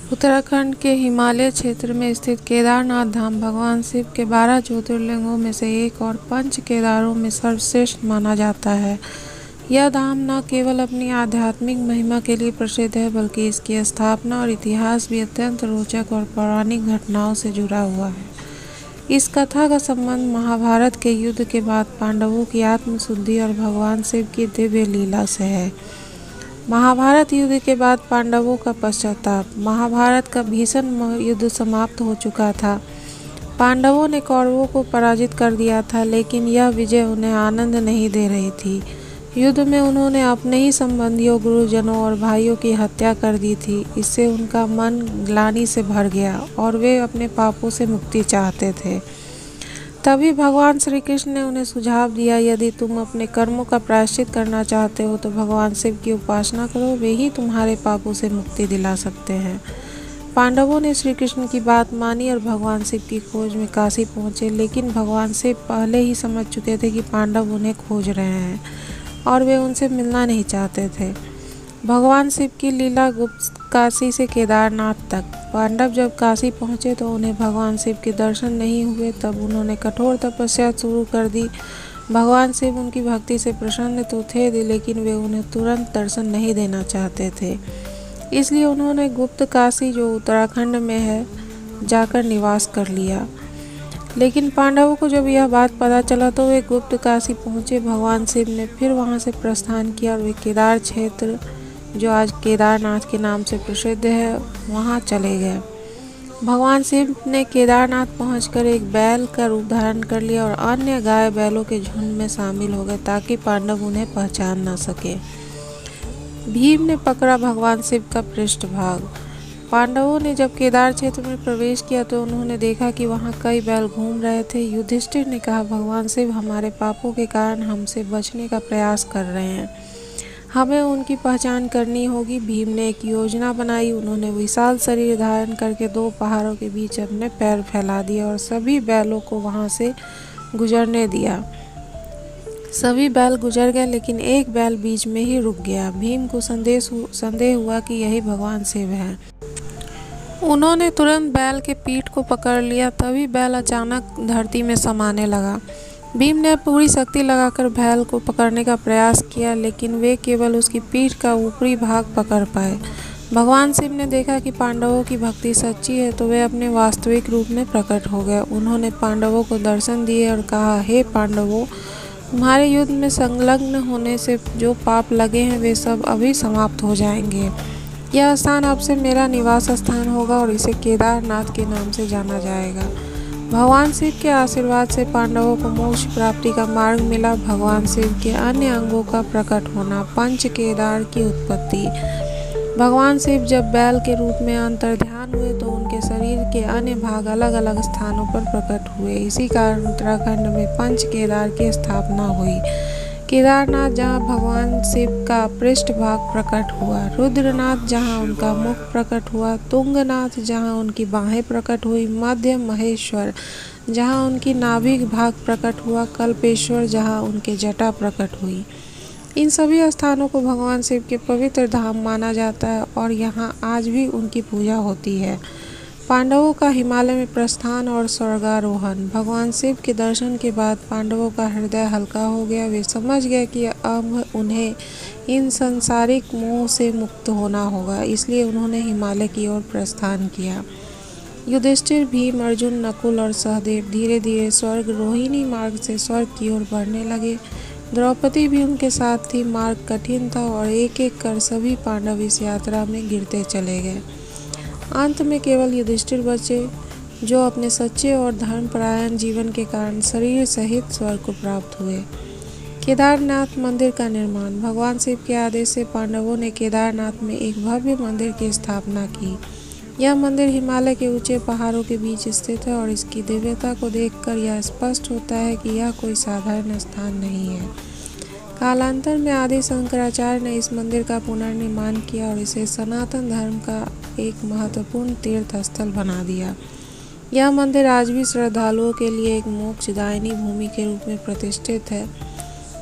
उत्तराखंड के हिमालय क्षेत्र में स्थित केदारनाथ धाम भगवान शिव के 12 ज्योतिर्लिंगों में से एक और पंच केदारों में सर्वश्रेष्ठ माना जाता है। यह धाम न केवल अपनी आध्यात्मिक महिमा के लिए प्रसिद्ध है, बल्कि इसकी स्थापना और इतिहास भी अत्यंत रोचक और पौराणिक घटनाओं से जुड़ा हुआ है। इस कथा का संबंध महाभारत के युद्ध के बाद पांडवों की आत्मशुद्धि और भगवान शिव की दिव्य लीला से है। महाभारत युद्ध के बाद पांडवों का पश्चाताप। महाभारत का भीषण युद्ध समाप्त हो चुका था। पांडवों ने कौरवों को पराजित कर दिया था, लेकिन यह विजय उन्हें आनंद नहीं दे रही थी। युद्ध में उन्होंने अपने ही संबंधियों, गुरुजनों और भाइयों की हत्या कर दी थी। इससे उनका मन ग्लानि से भर गया और वे अपने पापों से मुक्ति चाहते थे। तभी भगवान श्री कृष्ण ने उन्हें सुझाव दिया, यदि तुम अपने कर्मों का प्रायश्चित करना चाहते हो तो भगवान शिव की उपासना करो, वे ही तुम्हारे पापों से मुक्ति दिला सकते हैं। पांडवों ने श्री कृष्ण की बात मानी और भगवान शिव की खोज में काशी पहुँचे, लेकिन भगवान शिव पहले ही समझ चुके थे कि पांडव उन्हें खोज रहे हैं और वे उनसे मिलना नहीं चाहते थे। भगवान शिव की लीला गुप्त काशी से केदारनाथ तक। पांडव जब काशी पहुँचे तो उन्हें भगवान शिव के दर्शन नहीं हुए। तब उन्होंने कठोर तपस्या शुरू कर दी। भगवान शिव उनकी भक्ति से प्रसन्न तो थे, लेकिन वे उन्हें तुरंत दर्शन नहीं देना चाहते थे। इसलिए उन्होंने गुप्त काशी, जो उत्तराखंड में है, जाकर निवास कर लिया। लेकिन पांडवों को जब यह बात पता चला तो वे गुप्त काशी पहुँचे। भगवान शिव ने फिर वहाँ से प्रस्थान किया और वे केदार क्षेत्र, जो आज केदारनाथ के नाम से प्रसिद्ध है, वहाँ चले गए। भगवान शिव ने केदारनाथ पहुंचकर एक बैल का रूप धारण कर लिया और अन्य गाय बैलों के झुंड में शामिल हो गए, ताकि पांडव उन्हें पहचान न सके। भीम ने पकड़ा भगवान शिव का पृष्ठभाग। पांडवों ने जब केदार क्षेत्र में प्रवेश किया तो उन्होंने देखा कि वहाँ कई बैल घूम रहे थे। युधिष्ठिर ने कहा, भगवान शिव हमारे पापों के कारण हमसे बचने का प्रयास कर रहे हैं, हमें उनकी पहचान करनी होगी। भीम ने एक योजना बनाई। उन्होंने विशाल शरीर धारण करके 2 पहाड़ों के बीच अपने पैर फैला दिए और सभी बैलों को वहां से गुजरने दिया। सभी बैल गुजर गए, लेकिन एक बैल बीच में ही रुक गया। भीम को संदेह हुआ कि यही भगवान शिव है। उन्होंने तुरंत बैल के पीठ को पकड़ लिया। तभी बैल अचानक धरती में समाने लगा। भीम ने पूरी शक्ति लगाकर बैल को पकड़ने का प्रयास किया, लेकिन वे केवल उसकी पीठ का ऊपरी भाग पकड़ पाए। भगवान शिव ने देखा कि पांडवों की भक्ति सच्ची है, तो वे अपने वास्तविक रूप में प्रकट हो गए। उन्होंने पांडवों को दर्शन दिए और कहा, हे पांडवों, तुम्हारे युद्ध में संलग्न होने से जो पाप लगे हैं वे सब अभी समाप्त हो जाएंगे। यह स्थान अब से मेरा निवास स्थान होगा और इसे केदारनाथ के नाम से जाना जाएगा। भगवान शिव के आशीर्वाद से पांडवों को मोक्ष प्राप्ति का मार्ग मिला। भगवान शिव के अन्य अंगों का प्रकट होना, पंच केदार की उत्पत्ति। भगवान शिव जब बैल के रूप में अंतर्ध्यान हुए तो उनके शरीर के अन्य भाग अलग अलग स्थानों पर प्रकट हुए। इसी कारण उत्तराखंड में पंच केदार की स्थापना हुई। केदारनाथ, जहाँ भगवान शिव का पृष्ठभाग प्रकट हुआ, रुद्रनाथ जहाँ उनका मुख प्रकट हुआ, तुंगनाथ जहाँ उनकी बाहें प्रकट हुई, मध्य महेश्वर जहाँ उनकी नाभिक भाग प्रकट हुआ, कल्पेश्वर जहाँ उनके जटा प्रकट हुई। इन सभी स्थानों को भगवान शिव के पवित्र धाम माना जाता है और यहाँ आज भी उनकी पूजा होती है। पांडवों का हिमालय में प्रस्थान और स्वर्गारोहण। भगवान शिव के दर्शन के बाद पांडवों का हृदय हल्का हो गया। वे समझ गए कि अब उन्हें इन सांसारिक मोह से मुक्त होना होगा, इसलिए उन्होंने हिमालय की ओर प्रस्थान किया। युधिष्ठिर, भीम, अर्जुन, नकुल और सहदेव धीरे धीरे स्वर्ग रोहिणी मार्ग से स्वर्ग की ओर बढ़ने लगे। द्रौपदी भी उनके साथ थी। मार्ग कठिन था और एक एक कर सभी पांडव इस यात्रा में गिरते चले गए। अंत में केवल युधिष्ठिर बचे, जो अपने सच्चे और धर्मपरायण जीवन के कारण शरीर सहित स्वर्ग को प्राप्त हुए। केदारनाथ मंदिर का निर्माण। भगवान शिव के आदेश से पांडवों ने केदारनाथ में एक भव्य मंदिर की स्थापना की। यह मंदिर हिमालय के ऊंचे पहाड़ों के बीच स्थित है और इसकी दिव्यता को देखकर यह स्पष्ट होता है कि यह कोई साधारण स्थान नहीं है। कालांतर में आदि शंकराचार्य ने इस मंदिर का पुनर्निर्माण किया और इसे सनातन धर्म का एक महत्वपूर्ण तीर्थ स्थल बना दिया। यह मंदिर आज भी श्रद्धालुओं के लिए एक मोक्षदायिनी भूमि के रूप में प्रतिष्ठित है।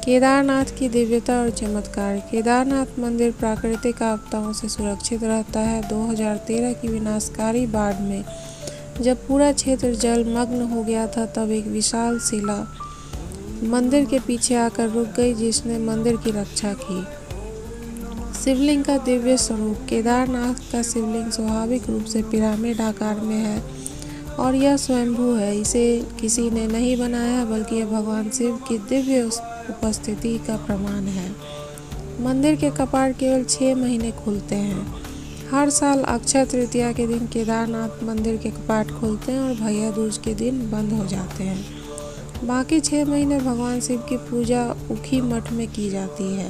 केदारनाथ की दिव्यता और चमत्कार। केदारनाथ मंदिर प्राकृतिक आपदाओं से सुरक्षित रहता है। 2013 की विनाशकारी बाढ़ में जब पूरा क्षेत्र जलमग्न हो गया था, तब एक विशाल शिला मंदिर के पीछे आकर रुक गई, जिसने मंदिर की रक्षा की। शिवलिंग का दिव्य स्वरूप। केदारनाथ का शिवलिंग स्वाभाविक रूप से पिरामिड आकार में है और यह स्वयंभू है। इसे किसी ने नहीं बनाया है, बल्कि यह भगवान शिव की दिव्य उपस्थिति का प्रमाण है। मंदिर के कपाट केवल 6 महीने खुलते हैं। हर साल अक्षय तृतीया के दिन केदारनाथ मंदिर के कपाट खुलते हैं और भैया दूज के दिन बंद हो जाते हैं। बाकी 6 महीने भगवान शिव की पूजा उखी मठ में की जाती है।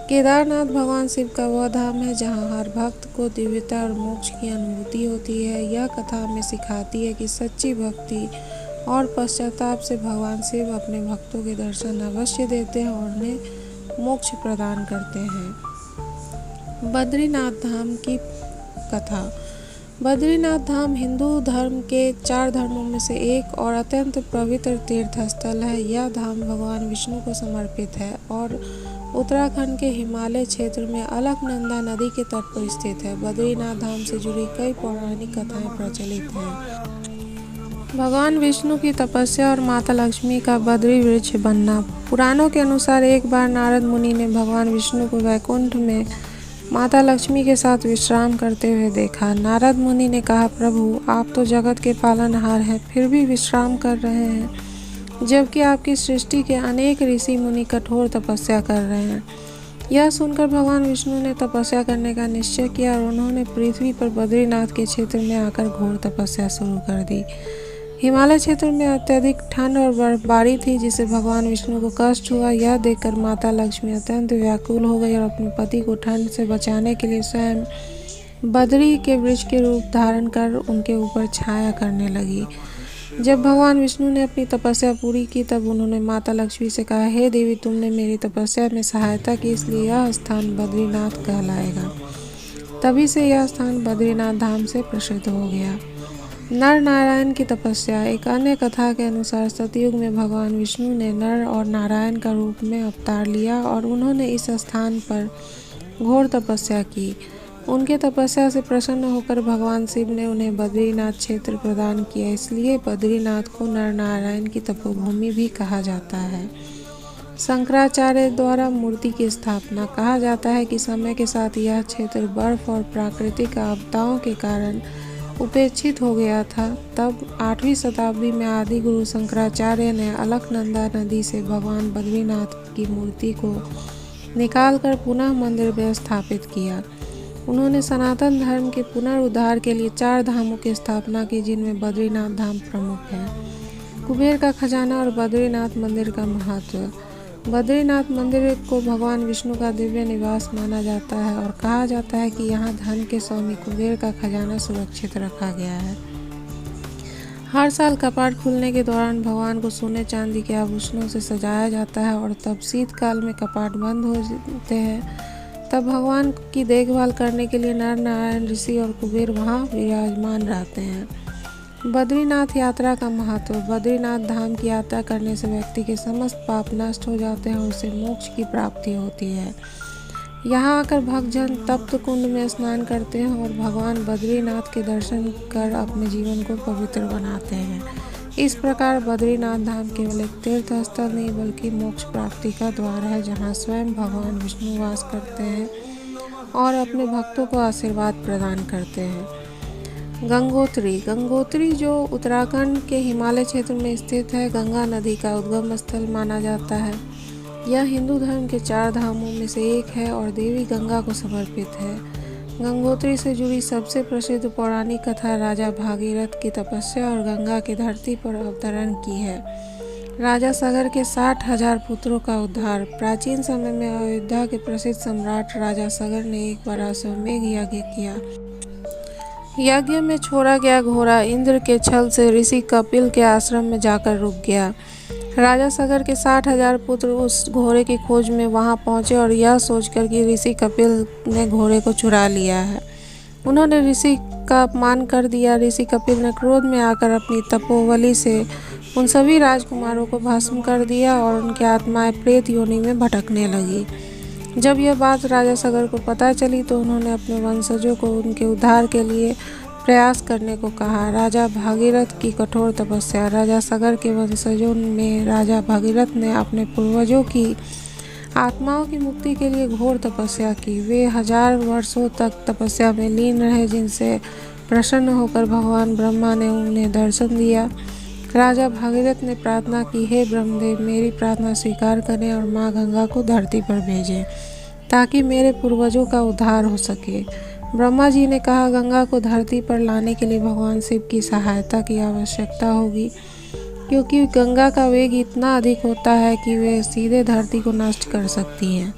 केदारनाथ भगवान शिव का वह धाम है जहां हर भक्त को दिव्यता और मोक्ष की अनुभूति होती है। यह कथा हमें सिखाती है कि सच्ची भक्ति और पश्चाताप से भगवान शिव अपने भक्तों के दर्शन अवश्य देते हैं और उन्हें मोक्ष प्रदान करते हैं। बद्रीनाथ धाम की कथा। बद्रीनाथ धाम हिंदू धर्म के 4 धर्मों में से एक और अत्यंत पवित्र तीर्थ स्थल है। यह धाम भगवान विष्णु को समर्पित है और उत्तराखंड के हिमालय क्षेत्र में अलकनंदा नदी के तट पर स्थित है। बद्रीनाथ धाम से जुड़ी कई पौराणिक कथाएं प्रचलित हैं। भगवान विष्णु की तपस्या और माता लक्ष्मी का बद्री वृक्ष बनना। पुराणों के अनुसार एक बार नारद मुनि ने भगवान विष्णु को वैकुंठ में माता लक्ष्मी के साथ विश्राम करते हुए देखा। नारद मुनि ने कहा, प्रभु, आप तो जगत के पालनहार हैं, फिर भी विश्राम कर रहे हैं, जबकि आपकी सृष्टि के अनेक ऋषि मुनि कठोर तपस्या कर रहे हैं। यह सुनकर भगवान विष्णु ने तपस्या करने का निश्चय किया और उन्होंने पृथ्वी पर बद्रीनाथ के क्षेत्र में आकर घोर तपस्या शुरू कर दी। हिमालय क्षेत्र में अत्यधिक ठंड और बर्फबारी थी, जिससे भगवान विष्णु को कष्ट हुआ। यह देखकर माता लक्ष्मी अत्यंत व्याकुल हो गई और अपने पति को ठंड से बचाने के लिए स्वयं बद्री के वृक्ष के रूप धारण कर उनके ऊपर छाया करने लगी। जब भगवान विष्णु ने अपनी तपस्या पूरी की, तब उन्होंने माता लक्ष्मी से कहा, हे देवी, तुमने मेरी तपस्या में सहायता की, इसलिए यह स्थान बद्रीनाथ कहलाएगा। तभी से यह स्थान बद्रीनाथ धाम से प्रसिद्ध हो गया। नर नारायण की तपस्या। एक अन्य कथा के अनुसार सतयुग में भगवान विष्णु ने नर और नारायण का रूप में अवतार लिया और उन्होंने इस स्थान पर घोर तपस्या की। उनके तपस्या से प्रसन्न होकर भगवान शिव ने उन्हें बद्रीनाथ क्षेत्र प्रदान किया, इसलिए बद्रीनाथ को नर नारायण की तपोभूमि भी कहा जाता है। शंकराचार्य द्वारा मूर्ति की स्थापना। कहा जाता है कि समय के साथ यह क्षेत्र बर्फ और प्राकृतिक आपदाओं के कारण उपेक्षित हो गया था। तब 8वीं शताब्दी में आदि गुरु शंकराचार्य ने अलकनंदा नदी से भगवान बद्रीनाथ की मूर्ति को निकालकर पुनः मंदिर में स्थापित किया। उन्होंने सनातन धर्म के पुनरुद्धार के लिए 4 धामों की स्थापना की, जिनमें बद्रीनाथ धाम प्रमुख है। कुबेर का खजाना और बद्रीनाथ मंदिर का महत्व। बद्रीनाथ मंदिर को भगवान विष्णु का दिव्य निवास माना जाता है और कहा जाता है कि यहाँ धन के स्वामी कुबेर का खजाना सुरक्षित रखा गया है। हर साल कपाट खुलने के दौरान भगवान को सोने चांदी के आभूषणों से सजाया जाता है और तब शीतकाल में कपाट बंद हो जाते हैं। तब भगवान की देखभाल करने के लिए नर नारायण ऋषि और कुबेर वहाँ विराजमान रहते हैं। बद्रीनाथ यात्रा का महत्व। बद्रीनाथ धाम की यात्रा करने से व्यक्ति के समस्त पाप नष्ट हो जाते हैं और उसे मोक्ष की प्राप्ति होती है। यहाँ आकर भक्तजन तप्त कुंड में स्नान करते हैं और भगवान बद्रीनाथ के दर्शन कर अपने जीवन को पवित्र बनाते हैं। इस प्रकार बद्रीनाथ धाम केवल एक तीर्थ स्थल नहीं, बल्कि मोक्ष प्राप्ति का द्वार है, जहाँ स्वयं भगवान विष्णु वास करते हैं और अपने भक्तों को आशीर्वाद प्रदान करते हैं। गंगोत्री। गंगोत्री जो उत्तराखंड के हिमालय क्षेत्र में स्थित है, गंगा नदी का उद्गम स्थल माना जाता है। यह हिंदू धर्म के 4 धामों में से एक है और देवी गंगा को समर्पित है। गंगोत्री से जुड़ी सबसे प्रसिद्ध पौराणिक कथा राजा भागीरथ की तपस्या और गंगा की धरती पर अवतरण की है। राजा सगर के 60,000 पुत्रों का उद्धार। प्राचीन समय में अयोध्या के प्रसिद्ध सम्राट राजा सगर ने एक बार अश्वमेध यज्ञ किया। यज्ञ में छोड़ा गया घोड़ा इंद्र के छल से ऋषि कपिल के आश्रम में जाकर रुक गया। राजा सगर के 60,000 पुत्र उस घोड़े की खोज में वहां पहुंचे और यह सोचकर कि ऋषि कपिल ने घोड़े को चुरा लिया है, उन्होंने ऋषि का अपमान कर दिया। ऋषि कपिल ने क्रोध में आकर अपनी तपोबली से उन सभी राजकुमारों को भस्म कर दिया और उनकी आत्माएं प्रेत योनि में भटकने लगी। जब यह बात राजा सगर को पता चली तो उन्होंने अपने वंशजों को उनके उद्धार के लिए प्रयास करने को कहा। राजा भागीरथ की कठोर तपस्या। राजा सगर के वंशजों में राजा भागीरथ ने अपने पूर्वजों की आत्माओं की मुक्ति के लिए घोर तपस्या की। वे 1000 वर्षों तक तपस्या में लीन रहे, जिनसे प्रसन्न होकर भगवान ब्रह्मा ने उन्हें दर्शन दिया। राजा भागीरथ ने प्रार्थना की, हे ब्रह्मदेव, मेरी प्रार्थना स्वीकार करें और माँ गंगा को धरती पर भेजें ताकि मेरे पूर्वजों का उद्धार हो सके। ब्रह्मा जी ने कहा, गंगा को धरती पर लाने के लिए भगवान शिव की सहायता की आवश्यकता होगी, क्योंकि गंगा का वेग इतना अधिक होता है कि वे सीधे धरती को नष्ट कर सकती हैं।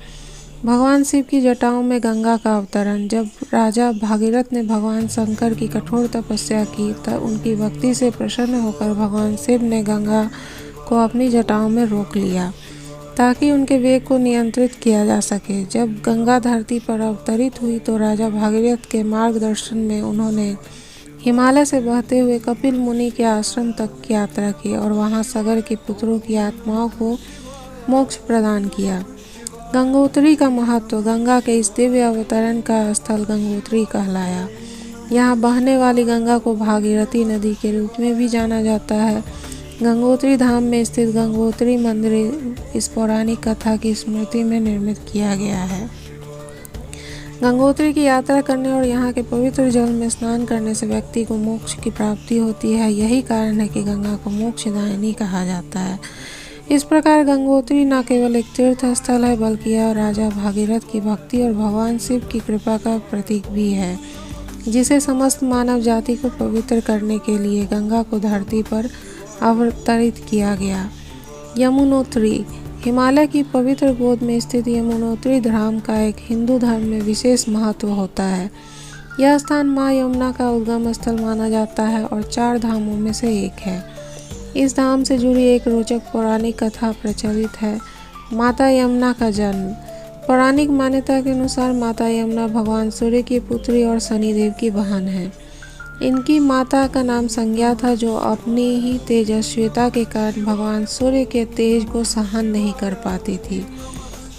भगवान शिव की जटाओं में गंगा का अवतरण। जब राजा भागीरथ ने भगवान शंकर की कठोर तपस्या की तब उनकी भक्ति से प्रसन्न होकर भगवान शिव ने गंगा को अपनी जटाओं में रोक लिया ताकि उनके वेग को नियंत्रित किया जा सके। जब गंगा धरती पर अवतरित हुई तो राजा भागीरथ के मार्गदर्शन में उन्होंने हिमालय से बहते हुए कपिल मुनि के आश्रम तक की यात्रा की और वहां सगर के पुत्रों की आत्माओं को मोक्ष प्रदान किया। गंगोत्री का महत्व। गंगा के इस दिव्य अवतरण का स्थल गंगोत्री कहलाया। यहाँ बहने वाली गंगा को भागीरथी नदी के रूप में भी जाना जाता है। गंगोत्री धाम में स्थित गंगोत्री मंदिर इस पौराणिक कथा की स्मृति में निर्मित किया गया है। गंगोत्री की यात्रा करने और यहाँ के पवित्र जल में स्नान करने से व्यक्ति को मोक्ष की प्राप्ति होती है। यही कारण है कि गंगा को मोक्षदायिनी कहा जाता है। इस प्रकार गंगोत्री न केवल एक तीर्थ स्थल है बल्कि यह राजा भागीरथ की भक्ति और भगवान शिव की कृपा का प्रतीक भी है, जिसे समस्त मानव जाति को पवित्र करने के लिए गंगा को धरती पर अवतरित किया गया। यमुनोत्री। हिमालय की पवित्र गोद में स्थित यमुनोत्री धाम का एक हिंदू धर्म में विशेष महत्व होता है। यह स्थान माँ यमुना का उद्गम स्थल माना जाता है और 4 धामों में से एक है। इस धाम से जुड़ी एक रोचक पौराणिक कथा प्रचलित है। माता यमुना का जन्म। पौराणिक मान्यता के अनुसार माता यमुना भगवान सूर्य की पुत्री और शनिदेव की बहन है। इनकी माता का नाम संज्ञा था, जो अपनी ही तेजस्विता के कारण भगवान सूर्य के तेज को सहन नहीं कर पाती थी।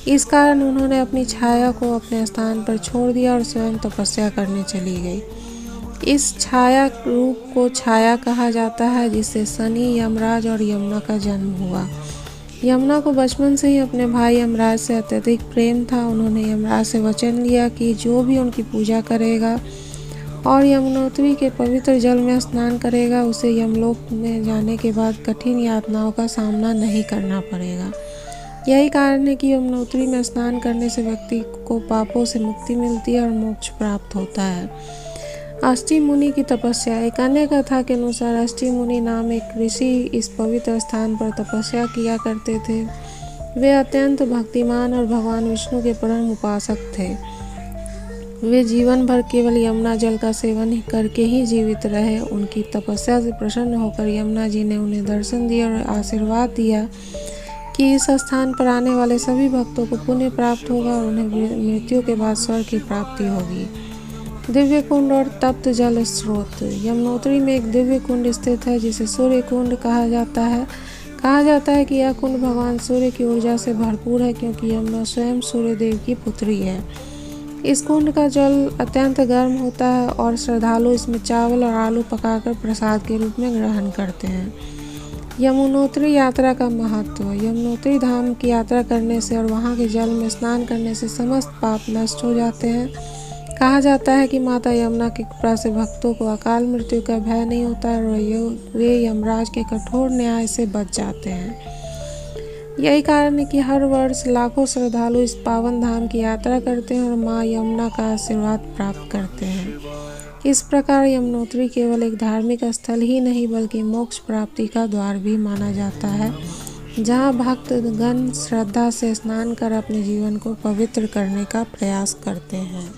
इस कारण उन्होंने अपनी छाया को अपने स्थान पर छोड़ दिया और स्वयं तपस्या करने चली गई। इस छाया रूप को छाया कहा जाता है, जिससे शनि, यमराज और यमुना का जन्म हुआ। यमुना को बचपन से ही अपने भाई यमराज से अत्यधिक प्रेम था। उन्होंने यमराज से वचन लिया कि जो भी उनकी पूजा करेगा और यमुनोत्री के पवित्र जल में स्नान करेगा, उसे यमलोक में जाने के बाद कठिन यातनाओं का सामना नहीं करना पड़ेगा। यही कारण है कि यमुनोत्री में स्नान करने से व्यक्ति को पापों से मुक्ति मिलती है और मोक्ष प्राप्त होता है। अष्टी मुनि की तपस्या। एक अन्य कथा के अनुसार अष्टी मुनि नाम एक ऋषि इस पवित्र स्थान पर तपस्या किया करते थे। वे अत्यंत भक्तिमान और भगवान विष्णु के परम उपासक थे। वे जीवन भर केवल यमुना जल का सेवन करके ही जीवित रहे। उनकी तपस्या से प्रसन्न होकर यमुना जी ने उन्हें दर्शन दिया और आशीर्वाद दिया कि इस स्थान पर आने वाले सभी भक्तों को पुण्य प्राप्त होगा और उन्हें मृत्यु के बाद स्वर्ग की प्राप्ति होगी। दिव्य कुंड और तप्त जल स्रोत। यमुनोत्री में एक दिव्य कुंड स्थित है जिसे सूर्य कुंड कहा जाता है। कहा जाता है कि यह कुंड भगवान सूर्य की ऊर्जा से भरपूर है, क्योंकि यमुना स्वयं सूर्य देव की पुत्री है। इस कुंड का जल अत्यंत गर्म होता है और श्रद्धालु इसमें चावल और आलू पकाकर प्रसाद के रूप में ग्रहण करते हैं। यमुनोत्री यात्रा का महत्व। यमुनोत्री धाम की यात्रा करने से और वहाँ के जल में स्नान करने से समस्त पाप नष्ट हो जाते हैं। कहा जाता है कि माता यमुना की कृपा से भक्तों को अकाल मृत्यु का भय नहीं होता है और वे यमराज के कठोर न्याय से बच जाते हैं। यही कारण है कि हर वर्ष लाखों श्रद्धालु इस पावन धाम की यात्रा करते हैं और माँ यमुना का आशीर्वाद प्राप्त करते हैं। इस प्रकार यमुनोत्री केवल एक धार्मिक स्थल ही नहीं बल्कि मोक्ष प्राप्ति का द्वार भी माना जाता है, जहाँ भक्तगण श्रद्धा से स्नान कर अपने जीवन को पवित्र करने का प्रयास करते हैं।